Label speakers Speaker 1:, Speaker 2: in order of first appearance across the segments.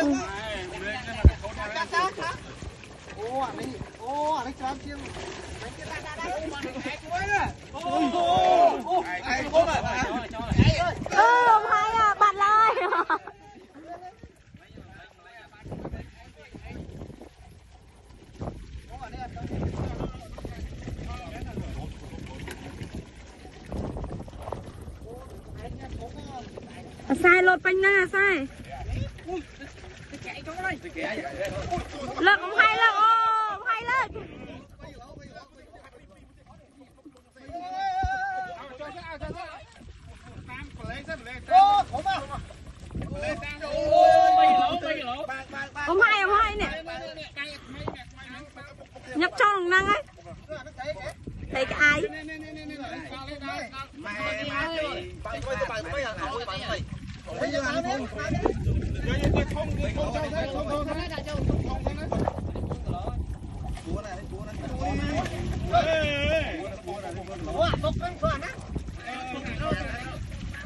Speaker 1: ông hai à bạn ơi sai lột bánh na sai lợn ông hai lợn ông hai lợn ông hai nè nhập cho thằng năng ấy thấy cái ai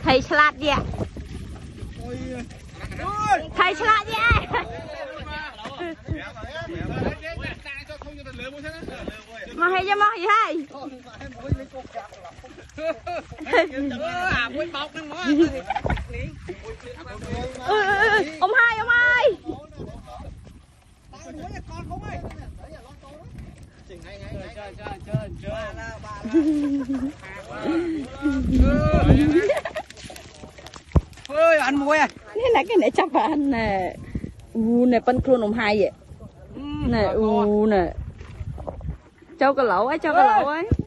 Speaker 1: thầy salad gì ạ thầy salad gì ạ mà hay cho mà gì hay ông hai
Speaker 2: ơi ăn muối à
Speaker 1: นี่แหละcái này chắc là ăn nè này phân khuôn ông hai vậy nè nè cho cái lẩu ấy